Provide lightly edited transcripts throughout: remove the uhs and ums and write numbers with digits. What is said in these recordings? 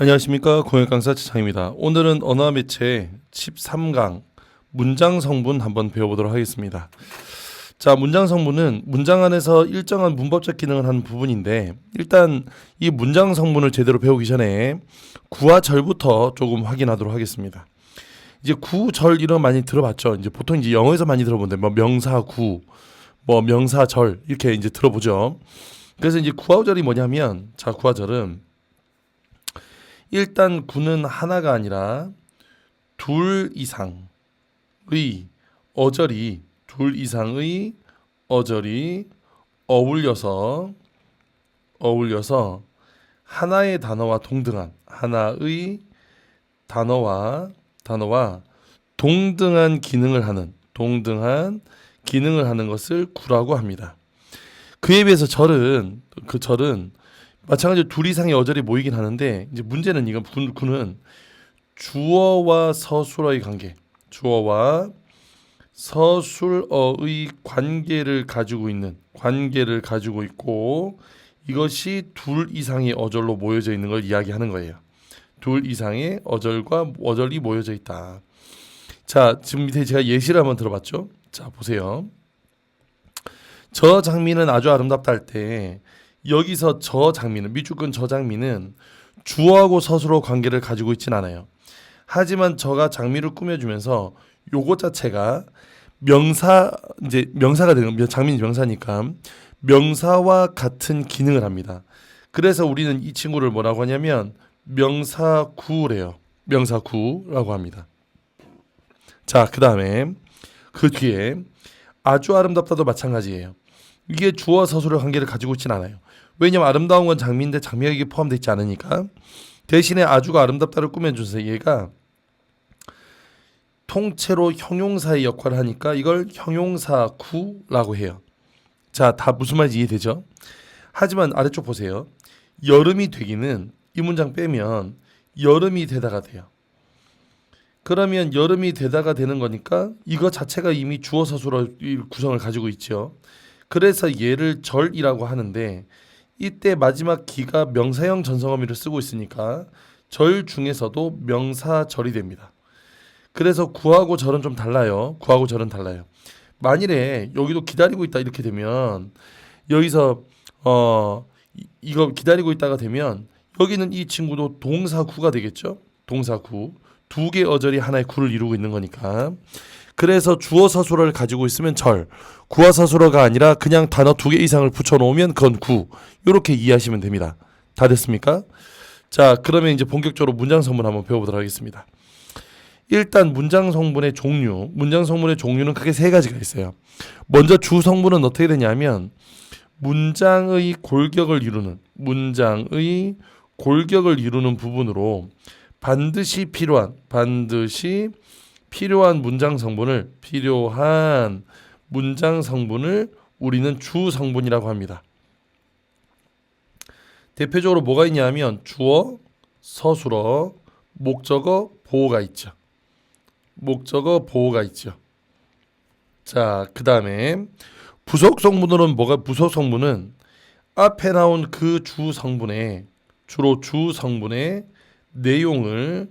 안녕하십니까, 공역 강사 최창입니다. 오늘은 언어와 매체 13강 문장 성분 한번 배워보도록 하겠습니다. 자, 문장 성분은 문장 안에서 일정한 문법적 기능을 하는 부분인데, 일단 이 문장 성분을 제대로 배우기 전에 구와 절부터 조금 확인하도록 하겠습니다. 이제 구, 절 이런 거 많이 들어봤죠. 이제 보통 이제 영어에서 많이 들어본데 뭐 명사 구, 뭐 명사 절 이렇게 이제 들어보죠. 그래서 이제 구와 절이 뭐냐면, 자, 구와 절은 일단 구는 하나가 아니라 둘 이상의 어절이 어울려서 하나의 단어와 동등한 하나의 단어와 동등한 기능을 하는 것을 구라고 합니다. 그에 비해서 절은 마찬가지로 둘 이상의 어절이 모이긴 하는데, 이제 문제는 이건 구는 주어와 서술어의 관계, 주어와 서술어의 관계를 가지고 있고, 이것이 둘 이상의 어절로 모여져 있는 걸 이야기하는 거예요. 둘 이상의 어절이 모여져 있다. 자, 지금 밑에 제가 예시를 한번 들어봤죠. 자, 보세요. 저 장미는 아주 아름답다 할 때, 여기서 밑줄근 저 장미는 주어하고 서술어 관계를 가지고 있진 않아요. 하지만 저가 장미를 꾸며주면서 요거 자체가 명사가 되는, 장미는 명사니까 명사와 같은 기능을 합니다. 그래서 우리는 이 친구를 뭐라고 하냐면 명사구래요. 명사구라고 합니다. 자, 그 다음에 그 뒤에 아주 아름답다도 마찬가지예요. 이게 주어 서술어 관계를 가지고 있진 않아요. 왜냐면 아름다운 건 장미인데 장미가 이게 포함되어 있지 않으니까. 대신에 아주가 아름답다를 꾸며줘서 얘가 통째로 형용사의 역할을 하니까 이걸 형용사구라고 해요. 자, 다 무슨 말인지 이해되죠? 하지만 아래쪽 보세요. 여름이 되기는 이 문장 빼면 여름이 되다가 돼요. 그러면 여름이 되다가 되는 거니까 이거 자체가 이미 주어 서술어 구성을 가지고 있죠. 그래서 얘를 절이라고 하는데, 이때 마지막 기가 명사형 전성어미를 쓰고 있으니까 절 중에서도 명사절이 됩니다. 그래서 구하고 절은 좀 달라요. 만일에 여기도 기다리고 있다 이렇게 되면, 여기서 이거 기다리고 있다가 되면 여기는 이 친구도 동사구가 되겠죠. 동사구. 두 개 어절이 하나의 구를 이루고 있는 거니까. 그래서 주어 서술어를 가지고 있으면 절, 구와 서술어가 아니라 그냥 단어 2개 이상을 붙여놓으면 그건 구. 이렇게 이해하시면 됩니다. 다 됐습니까? 자, 그러면 이제 본격적으로 문장 성분 한번 배워보도록 하겠습니다. 일단 문장 성분의 종류는 크게 3가지가 있어요. 먼저 주 성분은 어떻게 되냐면, 문장의 골격을 이루는 부분으로 반드시 필요한 문장 성분을 우리는 주 성분이라고 합니다. 대표적으로 뭐가 있냐면 주어, 서술어, 목적어, 보어가 있죠. 자, 그 다음에 부속 성분은 앞에 나온 그 주 성분의 내용을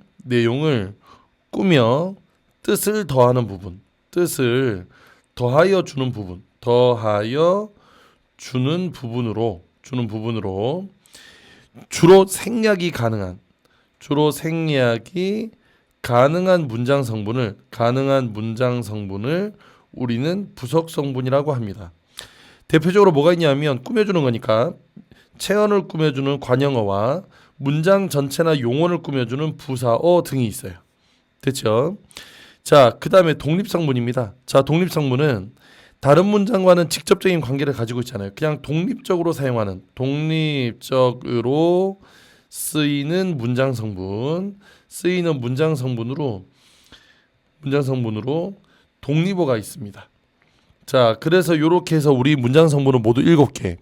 꾸며 뜻을 더하는 부분, 뜻을 더하여 주는 부분으로 주로 생략이 가능한 문장 성분을 우리는 부속 성분이라고 합니다. 대표적으로 뭐가 있냐면, 꾸며주는 거니까 체언을 꾸며주는 관형어와 문장 전체나 용언을 꾸며주는 부사어 등이 있어요. 됐죠? 자, 그 다음에 독립성분입니다. 자, 독립성분은 다른 문장과는 직접적인 관계를 가지고 있잖아요. 그냥 독립적으로 쓰이는 문장 성분으로 독립어가 있습니다. 자, 그래서 이렇게 해서 우리 문장 성분은 모두 7개.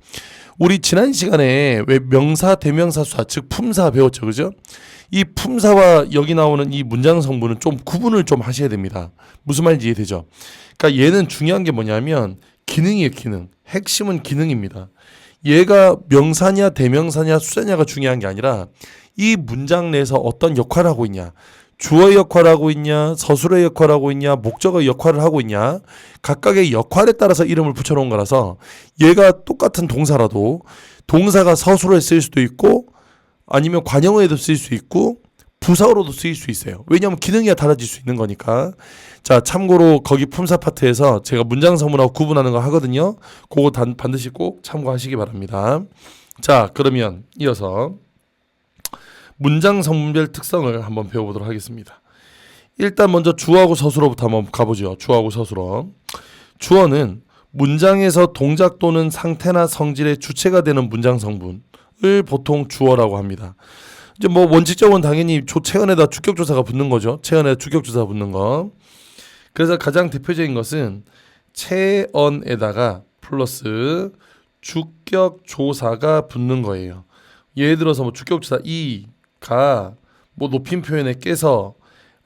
우리 지난 시간에 왜 명사, 대명사, 수사, 즉 품사 배웠죠, 그죠? 이 품사와 여기 나오는 이 문장 성분은 좀 구분을 좀 하셔야 됩니다. 무슨 말인지 이해되죠? 그러니까 얘는 중요한 게 뭐냐면 기능이에요, 기능. 핵심은 기능입니다. 얘가 명사냐 대명사냐 수사냐가 중요한 게 아니라 이 문장 내에서 어떤 역할을 하고 있냐, 주어의 역할을 하고 있냐, 서술어의 역할을 하고 있냐, 목적어의 역할을 하고 있냐, 각각의 역할에 따라서 이름을 붙여놓은 거라서 얘가 똑같은 동사라도 동사가 서술어에 쓰일 수도 있고 아니면 관형어에도 쓰일 수 있고 부사어로도 쓰일 수 있어요. 왜냐하면 기능이 달라질 수 있는 거니까. 자, 참고로 거기 품사 파트에서 제가 문장 서문하고 구분하는 거 하거든요. 그거 반드시 꼭 참고하시기 바랍니다. 자, 그러면 이어서 문장 성분별 특성을 한번 배워보도록 하겠습니다. 일단 먼저 주어하고 서술어부터 한번 가보죠. 주어하고 서술어. 주어는 문장에서 동작 또는 상태나 성질의 주체가 되는 문장 성분을 보통 주어라고 합니다. 이제 뭐 원칙적으로는 당연히 체언에다 주격조사가 붙는 거죠. 체언에다 주격조사가 붙는 거. 그래서 가장 대표적인 것은 체언에다가 플러스 주격조사가 붙는 거예요. 예를 들어서 뭐 주격조사 이가 뭐 높임 표현에 깨서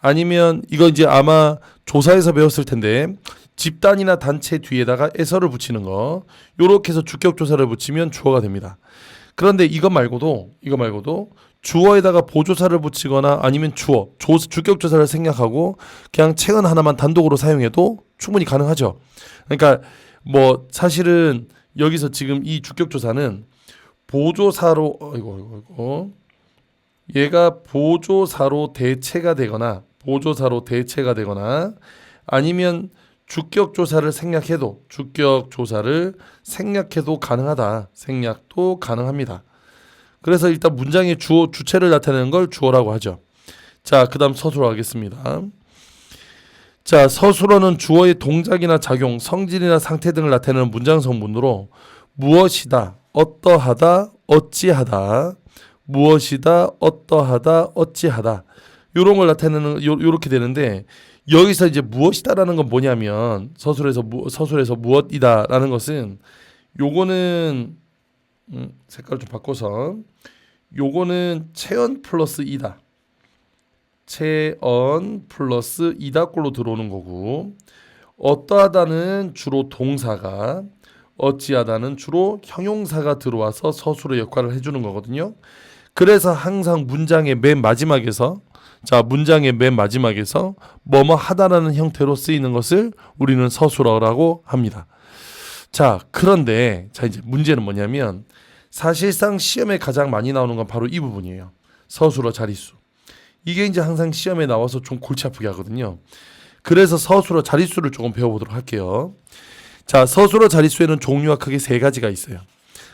아니면 이거 이제 아마 조사에서 배웠을 텐데 집단이나 단체 뒤에다가 에서를 붙이는 거, 요렇게 해서 주격조사를 붙이면 주어가 됩니다. 그런데 이거 말고도 주어에다가 보조사를 붙이거나 아니면 주격조사를 생략하고 그냥 체언 하나만 단독으로 사용해도 충분히 가능하죠. 그러니까 뭐 사실은 여기서 지금 이 주격조사는 보조사로 얘가 보조사로 대체가 되거나 아니면 주격조사를 생략해도 가능하다. 생략도 가능합니다. 그래서 일단 문장의 주체를 나타내는 걸 주어라고 하죠. 자, 그 다음 서술어 하겠습니다. 자, 서술어는 주어의 동작이나 작용, 성질이나 상태 등을 나타내는 문장 성분으로 무엇이다, 어떠하다, 어찌하다, 무엇이다, 어떠하다, 어찌하다 요런 걸 나타내는 요렇게 되는데, 여기서 이제 무엇이다라는 건 뭐냐면 서술에서 무엇이다라는 것은 요거는 색깔 좀 바꿔서 요거는 체언 플러스 이다. 체언 플러스 이다 꼴로 들어오는 거고, 어떠하다는 주로 동사가, 어찌하다는 주로 형용사가 들어와서 서술의 역할을 해주는 거거든요. 그래서 항상 문장의 맨 마지막에서 뭐뭐 하다라는 형태로 쓰이는 것을 우리는 서술어라고 합니다. 자, 그런데 이제 문제는 뭐냐면 사실상 시험에 가장 많이 나오는 건 바로 이 부분이에요. 서술어 자릿수. 이게 이제 항상 시험에 나와서 좀 골치 아프게 하거든요. 그래서 서술어 자릿수를 조금 배워보도록 할게요. 자, 서술어 자릿수에는 종류가 크게 세 가지가 있어요.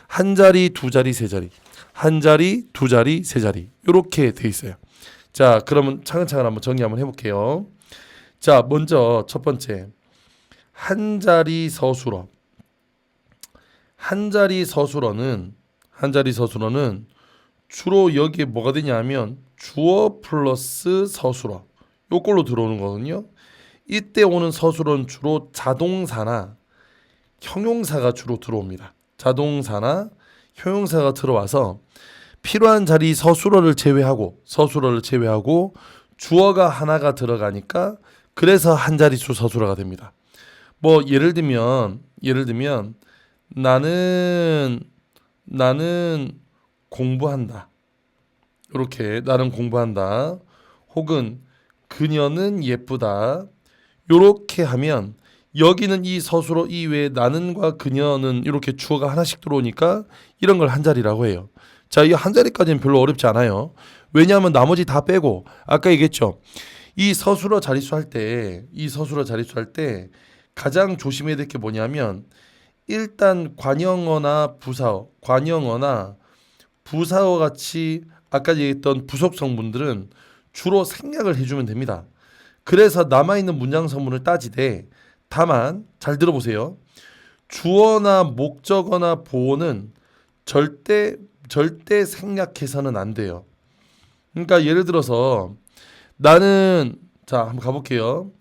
한 자리, 두 자리, 세 자리. 한 자리, 두 자리, 세 자리. 이렇게 돼 있어요. 자, 그러면 차근차근 한번 정리 한번 해볼게요. 자, 먼저 첫 번째 한 자리 서술어. 한 자리 서술어는 주로 여기에 뭐가 되냐면 주어 플러스 서술어 요걸로 들어오는 거거든요. 이때 오는 서술어는 주로 자동사나 형용사가 주로 들어옵니다. 자동사나 형용사가 들어와서 필요한 자리 서술어를 제외하고 주어가 하나가 들어가니까 그래서 한 자릿수 서술어가 됩니다. 뭐 예를 들면 나는 공부한다. 이렇게 나는 공부한다. 혹은 그녀는 예쁘다. 이렇게 하면 여기는 이 서술어 이외에 나는과 그녀는 이렇게 주어가 하나씩 들어오니까 이런 걸 한 자리라고 해요. 자, 이 한 자리까지는 별로 어렵지 않아요. 왜냐하면 나머지 다 빼고 아까 얘기했죠. 이 서술어 자릿수 할 때 가장 조심해야 될 게 뭐냐면 일단 관형어나 부사어 같이 아까 얘기했던 부속 성분들은 주로 생략을 해주면 됩니다. 그래서 남아있는 문장 성분을 따지되 다만 잘 들어보세요. 주어나 목적어나 보어는 절대 생략해서는 안 돼요. 그러니까 예를 들어서 나는 한번 가볼게요.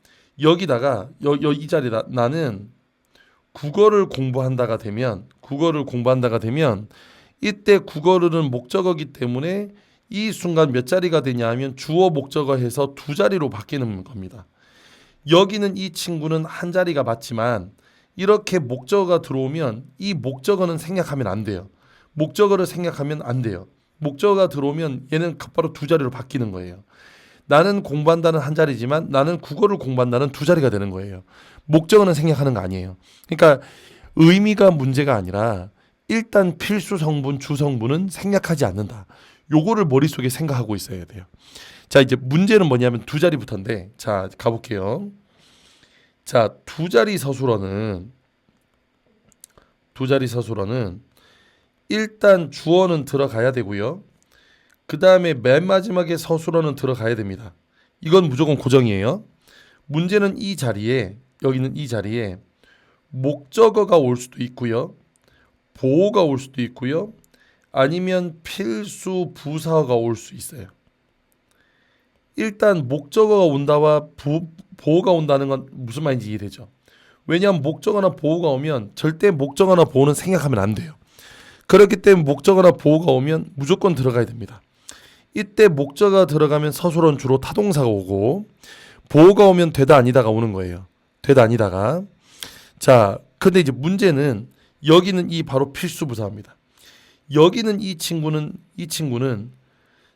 여기다가 이 자리다 나는 국어를 공부한다가 되면 이때 국어는 목적어기 때문에 이 순간 몇 자리가 되냐 하면 주어 목적어 해서 두 자리로 바뀌는 겁니다. 여기는 이 친구는 한 자리가 맞지만 이렇게 목적어가 들어오면 이 목적어는 생략하면 안 돼요. 목적어를 생략하면 안 돼요. 목적어가 들어오면 얘는 곧바로 두 자리로 바뀌는 거예요. 나는 공부한다는 한 자리지만 나는 국어를 공부한다는 두 자리가 되는 거예요. 목적어는 생략하는 거 아니에요. 그러니까 의미가 문제가 아니라 일단 필수 성분, 주 성분은 생략하지 않는다. 요거를 머릿속에 생각하고 있어야 돼요. 자, 이제 문제는 뭐냐면 두 자리부터인데, 자, 가볼게요. 자, 두 자리 서술어는 일단 주어는 들어가야 되고요. 그 다음에 맨 마지막에 서술어는 들어가야 됩니다. 이건 무조건 고정이에요. 문제는 이 자리에, 여기는 이 자리에 목적어가 올 수도 있고요. 보어가 올 수도 있고요. 아니면 필수 부사어가 올 수 있어요. 일단 목적어가 온다와 보어가 온다는 건 무슨 말인지 이해되죠? 왜냐하면 목적어나 보어가 오면 절대 목적어나 보어는 생략하면 안 돼요. 그렇기 때문에 목적어나 보어가 오면 무조건 들어가야 됩니다. 이때 목적어가 들어가면 서술어는 주로 타동사가 오고 보어가 오면 되다 아니다가 오는 거예요. 되다 아니다가. 자, 근데 이제 문제는 여기는 이 바로 필수 부사입니다. 여기는 이 친구는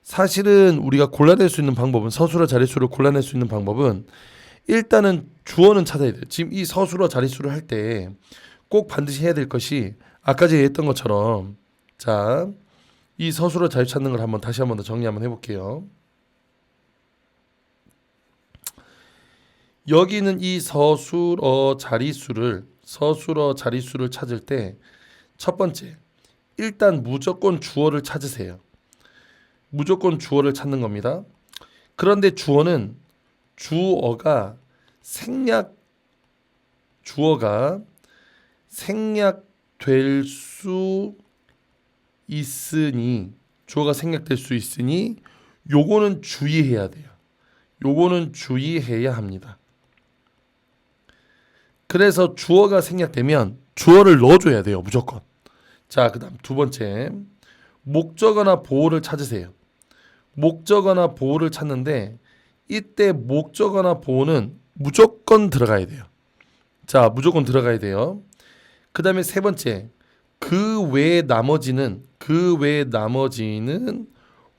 사실은 우리가 골라낼 수 있는 방법은 서술어 자릿수를 골라낼 수 있는 방법은 일단은 주어는 찾아야 돼요. 지금 이 서술어 자릿수를 할 때 꼭 반드시 해야 될 것이 아까 제가 했던 것처럼 자, 이 서술어 자릿수 찾는 걸 다시 한번 더 정리 한번 해볼게요. 여기는 이 서술어 자릿수를 찾을 때 첫 번째 일단 무조건 주어를 찾으세요. 무조건 주어를 찾는 겁니다. 그런데 주어가 생략될 수 있으니 요거는 주의해야 돼요. 요거는 주의해야 합니다. 그래서 주어가 생략되면 주어를 넣어줘야 돼요. 무조건. 자, 그 다음 두 번째 목적어나 보어를 찾으세요. 목적어나 보어를 찾는데 이때 목적어나 보어는 무조건 들어가야 돼요. 자, 무조건 들어가야 돼요. 그 다음에 세 번째 그 외의 나머지는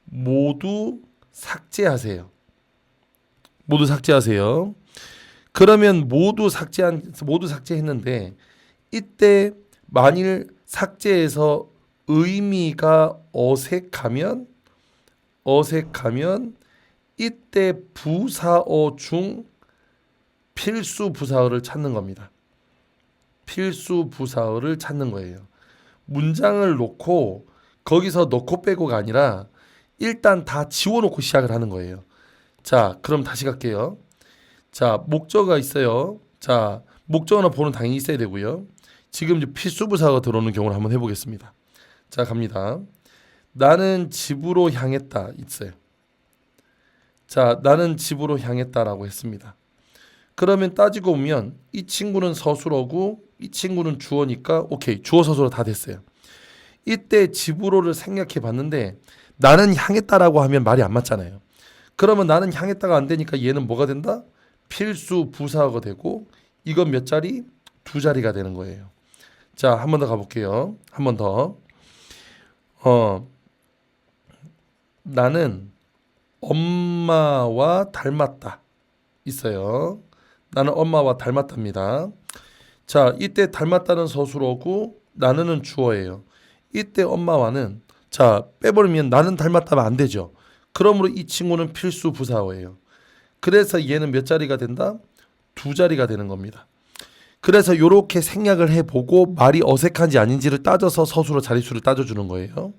모두 삭제하세요. 그러면 모두 삭제했는데 이때 만일 삭제해서 의미가 어색하면 이때 부사어 중 필수 부사어를 찾는 겁니다. 필수 부사어를 찾는 거예요. 문장을 놓고 거기서 넣고 빼고가 아니라 일단 다 지워놓고 시작을 하는 거예요. 자, 그럼 다시 갈게요. 자, 목적어가 있어요. 자, 목적어나 보어는 당연히 있어야 되고요. 지금 이제 필수 부사가 들어오는 경우를 한번 해보겠습니다. 자, 갑니다. 나는 집으로 향했다 있어요. 자, 나는 집으로 향했다라고 했습니다. 그러면 따지고 보면 이 친구는 서술어고 이 친구는 주어니까 오케이, 주어 서술어 다 됐어요. 이때 집으로를 생략해 봤는데 나는 향했다라고 하면 말이 안 맞잖아요. 그러면 나는 향했다가 안 되니까 얘는 뭐가 된다? 필수 부사어가 되고 이건 몇 자리? 두 자리가 되는 거예요. 자, 한 번 더 가볼게요. 한 번 더. 나는 엄마와 닮았다 있어요. 나는 엄마와 닮았답니다. 자, 이때 닮았다는 서술어고 나는은 주어예요. 이때 엄마와는 자, 빼버리면 나는 닮았다면 안 되죠. 그러므로 이 친구는 필수 부사어예요. 그래서 얘는 몇 자리가 된다? 두 자리가 되는 겁니다. 그래서 이렇게 생략을 해보고 말이 어색한지 아닌지를 따져서 서술어 자릿수를 따져주는 거예요.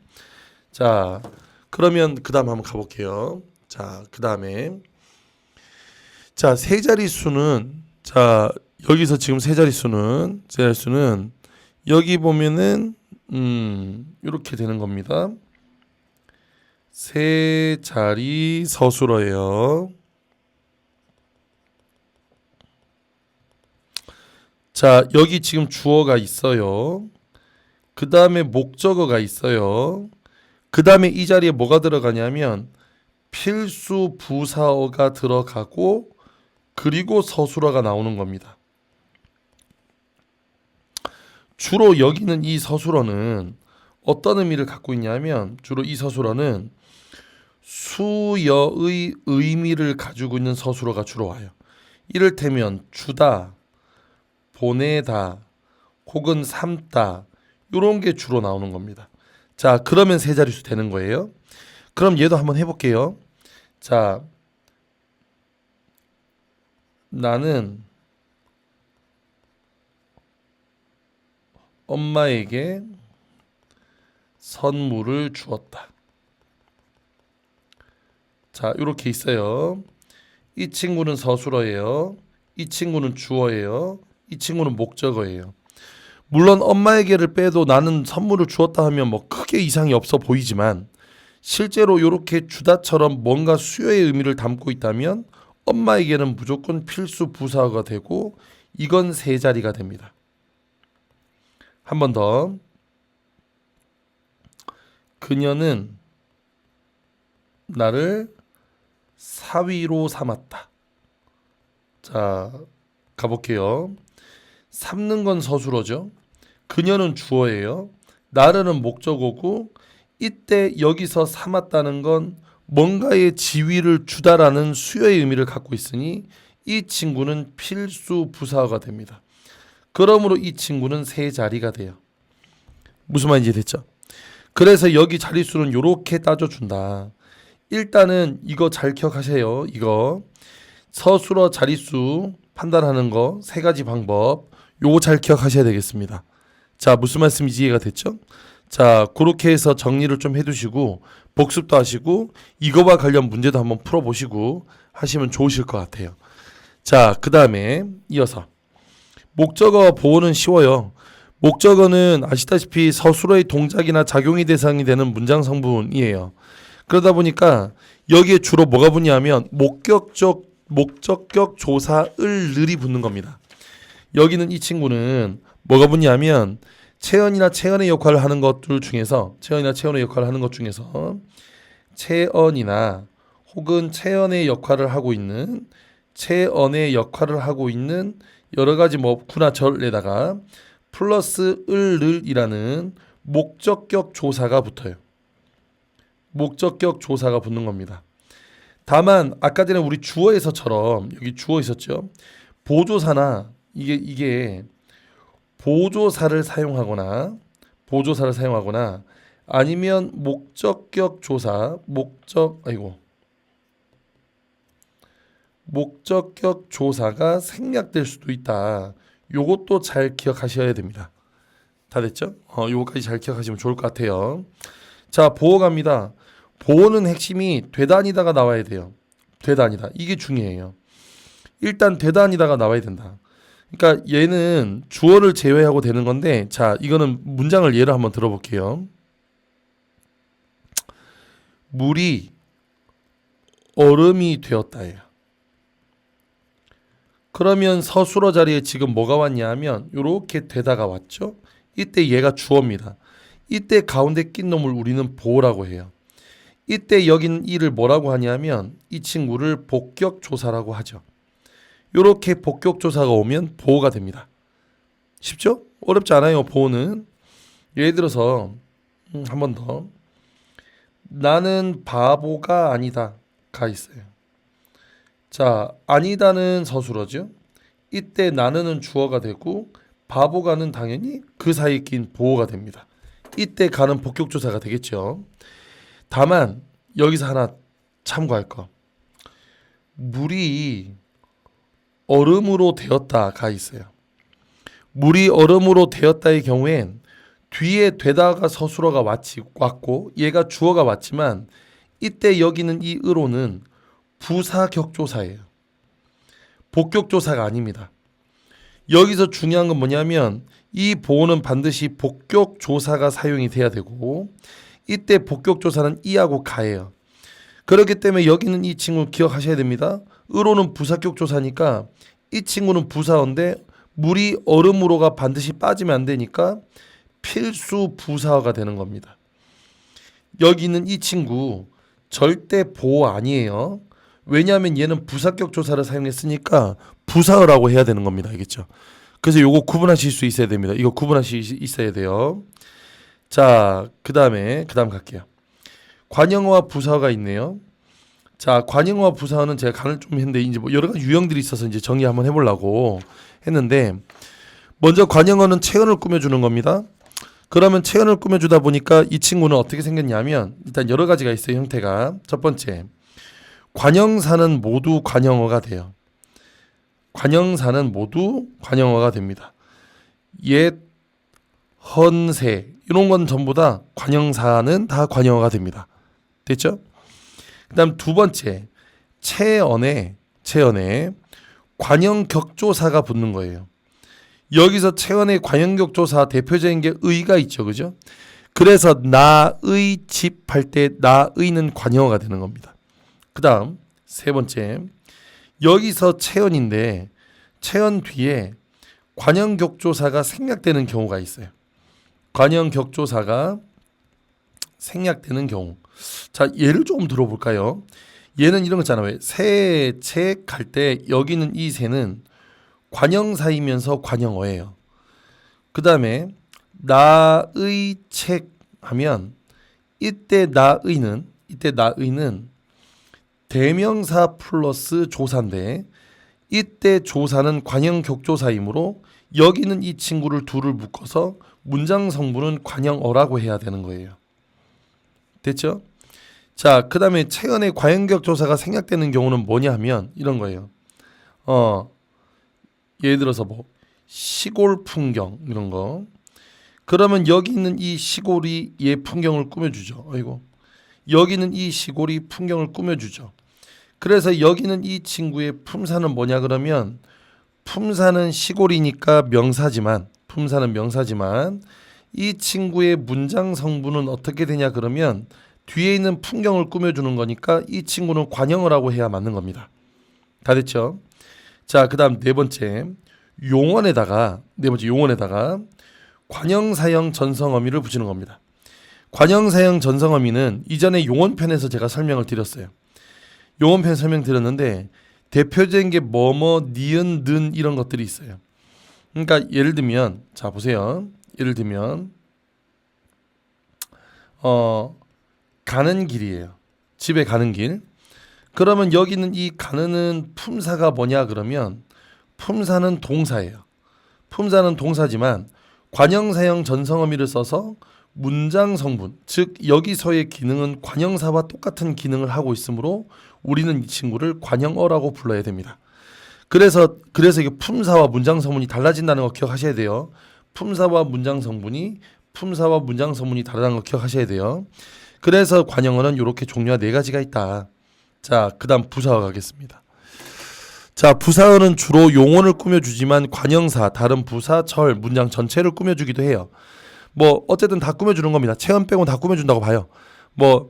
자, 그러면 그 다음 한번 가볼게요. 자, 그 다음에 자, 세 자릿수는 자, 여기서 지금 세 자릿수는 여기 보면은 이렇게 되는 겁니다. 세 자리 서술어예요. 자, 여기 지금 주어가 있어요. 그 다음에 목적어가 있어요. 그 다음에 이 자리에 뭐가 들어가냐면 필수 부사어가 들어가고 그리고 서술어가 나오는 겁니다. 주로 여기는 이 서술어는 어떤 의미를 갖고 있냐면 주로 이 서술어는 수여의 의미를 가지고 있는 서술어가 주로 와요. 이를테면 주다, 보내다, 혹은 삼다 이런 게 주로 나오는 겁니다. 자, 그러면 세 자릿수 되는 거예요. 그럼 얘도 한번 해볼게요. 자, 나는 엄마에게 선물을 주었다. 자, 이렇게 있어요. 이 친구는 서술어예요. 이 친구는 주어예요. 이 친구는 목적어예요. 물론 엄마에게를 빼도 나는 선물을 주었다 하면 뭐 크게 이상이 없어 보이지만 실제로 이렇게 주다처럼 뭔가 수요의 의미를 담고 있다면 엄마에게는 무조건 필수 부사어가 되고 이건 세 자리가 됩니다. 한 번 더. 그녀는 나를 사위로 삼았다. 자, 가볼게요. 삼는 건 서술어죠. 그녀는 주어예요. 나르는 목적어고 이때 여기서 삼았다는 건 뭔가의 지위를 주다라는 수요의 의미를 갖고 있으니 이 친구는 필수 부사어가 됩니다. 그러므로 이 친구는 세 자리가 돼요. 무슨 말인지 됐죠? 그래서 여기 자릿수는 이렇게 따져준다. 일단은 이거 잘 기억하세요. 이거 서술어 자릿수 판단하는 거 세 가지 방법 요거 잘 기억하셔야 되겠습니다. 자, 무슨 말씀인지 이해가 됐죠? 자, 그렇게 해서 정리를 좀 해두시고 복습도 하시고 이거와 관련 문제도 한번 풀어보시고 하시면 좋으실 것 같아요. 자, 그 다음에 이어서 목적어 보호는 쉬워요. 목적어는 아시다시피 서술어의 동작이나 작용의 대상이 되는 문장 성분이에요. 그러다 보니까 여기에 주로 뭐가 붙냐면 목적격 조사을늘이 붙는 겁니다. 여기는 이 친구는 뭐가 붙냐면 채연이나 채연의 역할을 하는 것들 중에서 채연이나 혹은 채연의 역할을 하고 있는 여러 가지 뭐 구나 절에다가 플러스 을이라는 목적격 조사가 붙어요. 목적격 조사가 붙는 겁니다. 다만 아까 전에 우리 주어에서처럼 여기 주어 있었죠. 보조사나 이게 보조사를 사용하거나 아니면 목적격 조사가 생략될 수도 있다. 요것도 잘 기억하셔야 됩니다. 다 됐죠? 요거까지 잘 기억하시면 좋을 것 같아요. 자, 보호 갑니다. 보호는 핵심이 되다 아니다가 나와야 돼요. 되다 아니다. 이게 중요해요. 일단 되다 아니다가 나와야 된다. 그러니까 얘는 주어를 제외하고 되는 건데, 자, 이거는 문장을 예를 한번 들어볼게요. 물이 얼음이 되었다예요. 그러면 서술어 자리에 지금 뭐가 왔냐 하면 이렇게 되다가 왔죠. 이때 얘가 주어입니다. 이때 가운데 낀 놈을 우리는 보호라고 해요. 이때 여긴 이를 뭐라고 하냐면 이 친구를 복격조사라고 하죠. 이렇게 복격조사가 오면 보호가 됩니다. 쉽죠? 어렵지 않아요. 보호는. 예를 들어서 한 번 더. 나는 바보가 아니다 가 있어요. 자, 아니다는 서술어죠. 이때 나는은 주어가 되고 바보가는 당연히 그 사이에 낀 보호가 됩니다. 이때 가는 복격조사가 되겠죠. 다만 여기서 하나 참고할 거. 물이 얼음으로 되었다가 있어요. 물이 얼음으로 되었다의 경우엔 뒤에 되다가 서술어가 왔고 얘가 주어가 왔지만 이때 여기는 이 의로는 부사격조사예요. 복격조사가 아닙니다. 여기서 중요한 건 뭐냐면 이 보호는 반드시 복격조사가 사용이 돼야 되고 이때 복격조사는 이하고 가예요. 그렇기 때문에 여기는 이 친구 기억하셔야 됩니다. 의로는 부사격조사니까 이 친구는 부사어인데 물이 얼음으로가 반드시 빠지면 안 되니까 필수 부사어가 되는 겁니다. 여기는 이 친구 절대 보호 아니에요. 왜냐하면 얘는 부사격 조사를 사용했으니까 부사어라고 해야 되는 겁니다. 알겠죠? 그래서 요거 구분하실 수 있어야 됩니다. 이거 구분하실 수 있어야 돼요. 자, 그다음 갈게요. 관형어와 부사어가 있네요. 자, 관형어와 부사어는 제가 간을 좀 했는데 이제 뭐 여러 가지 유형들이 있어서 이제 정리 한번 해보려고 했는데, 먼저 관형어는 체언을 꾸며주는 겁니다. 그러면 체언을 꾸며주다 보니까 이 친구는 어떻게 생겼냐면, 일단 여러 가지가 있어요, 형태가. 첫 번째, 관형사는 모두 관형어가 돼요. 관형사는 모두 관형어가 됩니다. 옛, 헌세 이런 건 전부 다 관형사는 다 관형어가 됩니다. 됐죠? 그다음 두 번째, 체언에 관형격조사가 붙는 거예요. 여기서 체언의 관형격조사 대표적인 게 의가 있죠, 그죠? 그래서 나의 집 할 때 나의는 관형어가 되는 겁니다. 그다음 세 번째, 여기서 체언인데 체언 뒤에 관형격조사가 생략되는 경우가 있어요. 관형격조사가 생략되는 경우. 자, 예를 조금 들어볼까요? 얘는 이런 거 있잖아요. 새, 책 할 때 여기는 이 새는 관형사이면서 관형어예요. 그 다음에 나의 책 하면 이때 나의는 대명사 플러스 조사인데, 이때 조사는 관형격조사이므로 여기는 이 친구를 둘을 묶어서 문장 성분은 관형어라고 해야 되는 거예요. 됐죠? 자, 그 다음에 체언의 관형격조사가 생략되는 경우는 뭐냐 하면 이런 거예요. 예를 들어서 뭐 시골 풍경 이런 거. 그러면 여기 있는 이 시골이 얘 풍경을 꾸며주죠. 아이고, 여기는 이 시골이 풍경을 꾸며주죠. 그래서 여기는 이 친구의 품사는 뭐냐 그러면, 품사는 시골이니까 명사지만, 이 친구의 문장 성분은 어떻게 되냐 그러면 뒤에 있는 풍경을 꾸며주는 거니까 이 친구는 관형어라고 해야 맞는 겁니다. 다 됐죠? 자, 그 다음 네 번째 용언에다가 관형사형 전성어미를 붙이는 겁니다. 관형사형 전성어미는 이전에 용언편에서 제가 설명을 드렸어요. 용언편 설명드렸는데 대표적인 게 뭐뭐, 니은, 는 이런 것들이 있어요. 그러니까 예를 들면, 자 보세요. 예를 들면 가는 길이에요. 집에 가는 길. 그러면 여기는 이 가는은 품사가 뭐냐 그러면 품사는 동사예요. 품사는 동사지만 관형사형 전성어미를 써서 문장 성분, 즉 여기서의 기능은 관형사와 똑같은 기능을 하고 있으므로 우리는 이 친구를 관형어라고 불러야 됩니다. 그래서 이게 품사와 문장 성분이 달라진다는 거 기억하셔야 돼요. 품사와 문장 성분이 다르다는 거 기억하셔야 돼요. 그래서 관형어는 이렇게 종류가 네 가지가 있다. 자, 그다음 부사어 가겠습니다. 자, 부사어는 주로 용언을 꾸며주지만 관형사, 다른 부사, 절, 문장 전체를 꾸며주기도 해요. 뭐 어쨌든 다 꾸며주는 겁니다. 체험 빼고는 다 꾸며준다고 봐요. 뭐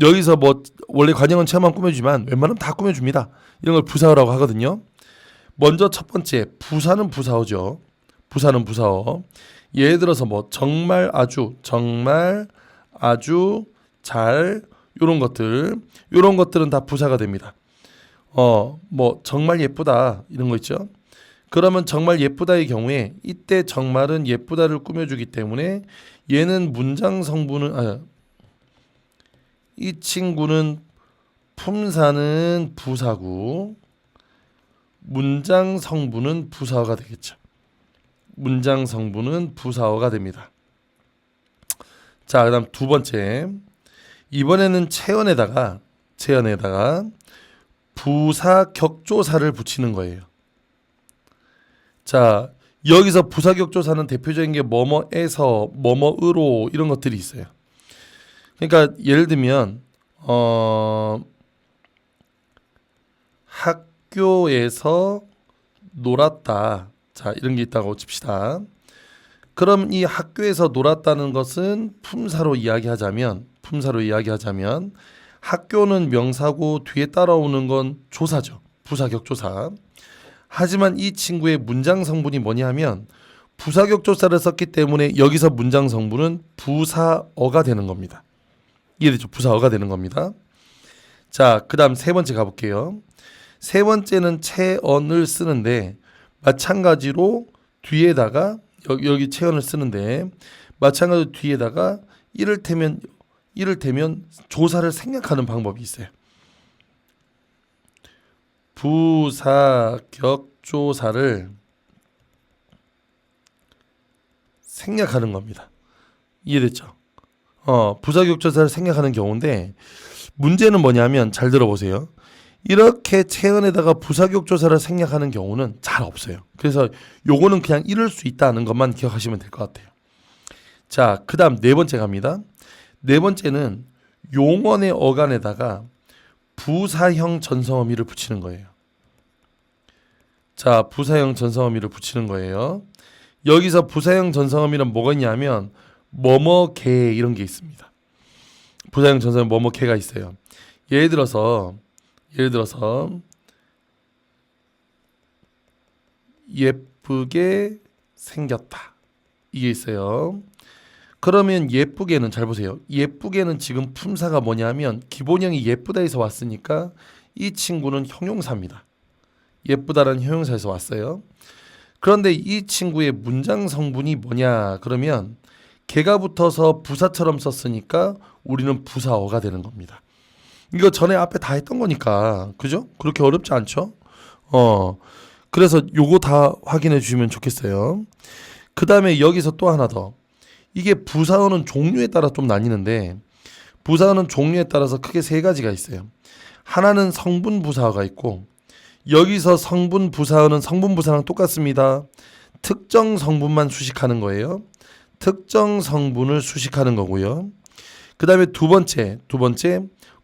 여기서 뭐 원래 관형은 체험만 꾸며주지만 웬만하면 다 꾸며줍니다. 이런 걸 부사어라고 하거든요. 먼저 첫 번째, 부사는 부사어죠. 부사는 부사어. 예를 들어서 뭐 정말 아주 잘, 요런 것들은 다 부사가 됩니다. 뭐 정말 예쁘다 이런 거 있죠. 그러면 정말 예쁘다의 경우에 이때 정말은 예쁘다를 꾸며주기 때문에 얘는 문장 성분은 이 친구는 품사는 부사고 문장 성분은 부사어가 되겠죠. 문장 성분은 부사어가 됩니다. 자, 그다음 두 번째, 이번에는 체언에다가 부사 격조사를 붙이는 거예요. 자, 여기서 부사 격조사는 대표적인 게 뭐뭐에서, 뭐뭐으로 이런 것들이 있어요. 그러니까 예를 들면 학교에서 놀았다. 자, 이런 게 있다고 칩시다. 그럼 이 학교에서 놀았다는 것은 품사로 이야기하자면 학교는 명사고 뒤에 따라오는 건 조사죠. 부사격조사. 하지만 이 친구의 문장 성분이 뭐냐 하면 부사격조사를 썼기 때문에 여기서 문장 성분은 부사어가 되는 겁니다. 이해되죠? 부사어가 되는 겁니다. 자, 그 다음 세 번째 가볼게요. 세 번째는 체언을 쓰는데 마찬가지로 뒤에다가 여기 체언을 쓰는데 마찬가지로 뒤에다가 이를테면 조사를 생략하는 방법이 있어요. 부사격조사를 생략하는 겁니다. 이해됐죠? 부사격조사를 생략하는 경우인데 문제는 뭐냐면 잘 들어보세요. 이렇게 체언에다가 부사격조사를 생략하는 경우는 잘 없어요. 그래서 요거는 그냥 이럴 수 있다는 것만 기억하시면 될 것 같아요. 자, 그 다음 네 번째 갑니다. 네 번째는 용언의 어간에다가 부사형 전성어미를 붙이는 거예요. 자, 부사형 전성어미를 붙이는 거예요. 여기서 부사형 전성어미는 뭐가 있냐면 뭐뭐개 이런 게 있습니다. 부사형 전성어미 뭐뭐개가 있어요. 예를 들어서 예쁘게 생겼다 이게 있어요. 그러면 예쁘게는 잘 보세요. 예쁘게는 지금 품사가 뭐냐면 기본형이 예쁘다에서 왔으니까 이 친구는 형용사입니다. 예쁘다라는 형용사에서 왔어요. 그런데 이 친구의 문장 성분이 뭐냐 그러면 개가 붙어서 부사처럼 썼으니까 우리는 부사어가 되는 겁니다. 이거 전에 앞에 다 했던 거니까 그죠? 그렇게 어렵지 않죠? 그래서 요거 다 확인해 주시면 좋겠어요. 그 다음에 여기서 또 하나 더. 이게 부사어는 종류에 따라 좀 나뉘는데 부사어는 종류에 따라서 크게 세 가지가 있어요. 하나는 성분 부사어가 있고 여기서 성분 부사어는 성분 부사랑 똑같습니다. 특정 성분만 수식하는 거예요. 특정 성분을 수식하는 거고요. 그 다음에 두 번째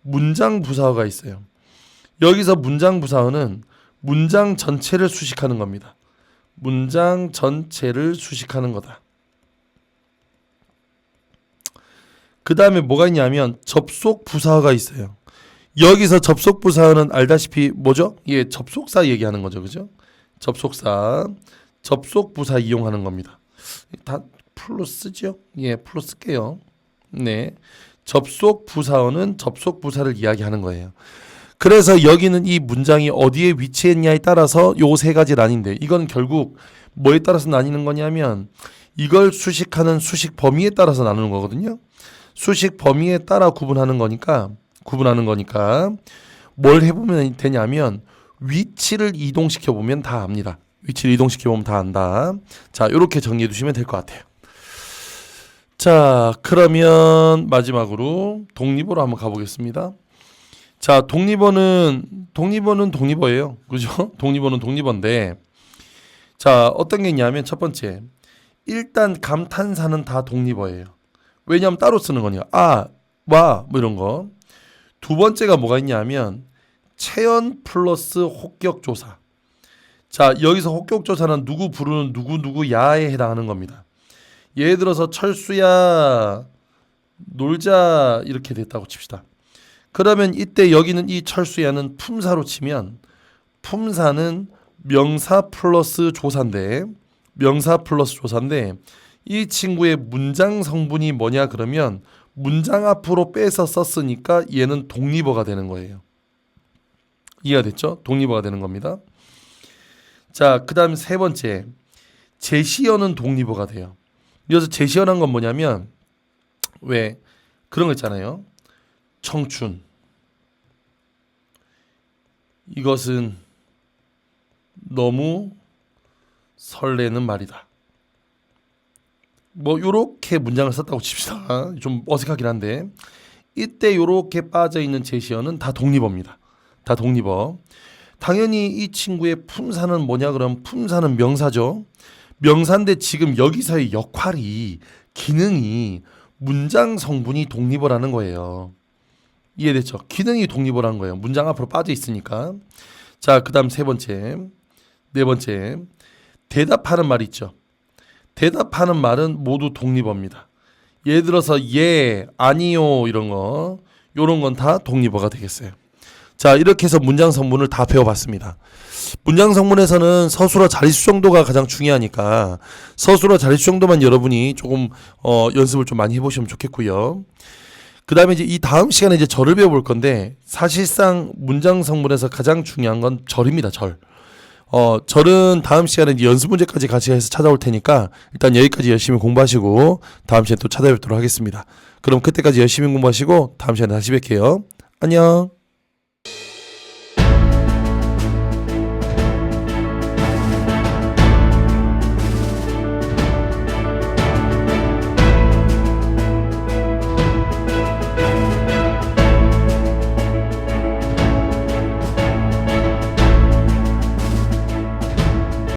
문장 부사어가 있어요. 여기서 문장 부사어는 문장 전체를 수식하는 겁니다. 문장 전체를 수식하는 거다. 그 다음에 뭐가 있냐면 접속 부사어가 있어요. 여기서 접속 부사어는 알다시피 뭐죠? 예, 접속사 얘기하는 거죠, 그죠? 접속사, 접속 부사 이용하는 겁니다. 다 풀로 쓰죠? 예, 풀로 쓸게요. 네, 접속 부사어는 접속 부사를 이야기하는 거예요. 그래서 여기는 이 문장이 어디에 위치했냐에 따라서 요 세 가지 나뉜데 이건 결국 뭐에 따라서 나뉘는 거냐면 이걸 수식하는 수식 범위에 따라서 나누는 거거든요. 수식 범위에 따라 구분하는 거니까 뭘 해보면 되냐면 위치를 이동시켜 보면 다 압니다. 위치를 이동시켜 보면 다 안다. 자, 이렇게 정리해 두시면 될 것 같아요. 자, 그러면 마지막으로 독립어로 한번 가보겠습니다. 자, 독립어는 독립어예요. 그죠? 독립어는 독립어인데 자, 어떤 게 있냐면 첫 번째 일단 감탄사는 다 독립어예요. 왜냐하면 따로 쓰는 거니까 와, 뭐 이런 거. 두 번째가 뭐가 있냐면 체언 플러스 혹격조사. 자, 여기서 혹격조사는 누구 부르는 누구야에 해당하는 겁니다. 예를 들어서 철수야 놀자 이렇게 됐다고 칩시다. 그러면 이때 여기는 이 철수야는 품사로 치면 품사는 명사 플러스 조사인데 이 친구의 문장 성분이 뭐냐 그러면 문장 앞으로 빼서 썼으니까 얘는 독립어가 되는 거예요. 이해가 됐죠? 독립어가 되는 겁니다. 자, 그 다음 세 번째 제시어는 독립어가 돼요. 여기서 제시어란 건 뭐냐면 왜 그런 거 있잖아요. 청춘 이것은 너무 설레는 말이다. 뭐 요렇게 문장을 썼다고 칩시다. 좀 어색하긴 한데 이때 요렇게 빠져있는 제시어는 다 독립어입니다. 다 독립어. 당연히 이 친구의 품사는 뭐냐 그러면 품사는 명사죠. 명사인데 지금 여기서의 역할이 기능이 문장 성분이 독립어라는 거예요. 이해됐죠? 기능이 독립어라는 거예요. 문장 앞으로 빠져 있으니까. 자, 그 다음 네 번째 대답하는 말이 있죠. 대답하는 말은 모두 독립어입니다. 예를 들어서 예, 아니요 이런 건 다 독립어가 되겠어요. 자, 이렇게 해서 문장 성분을 다 배워봤습니다. 문장 성분에서는 서술어 자릿수 정도가 가장 중요하니까 서술어 자릿수 정도만 여러분이 조금 연습을 좀 많이 해보시면 좋겠고요. 그 다음에 이제 이 다음 시간에 이제 절을 배워볼 건데 사실상 문장 성분에서 가장 중요한 건 절입니다. 절. 저는 다음 시간에 연습 문제까지 같이 해서 찾아올 테니까 일단 여기까지 열심히 공부하시고 다음 시간에 또 찾아뵙도록 하겠습니다. 그럼 그때까지 열심히 공부하시고 다음 시간에 다시 뵐게요. 안녕.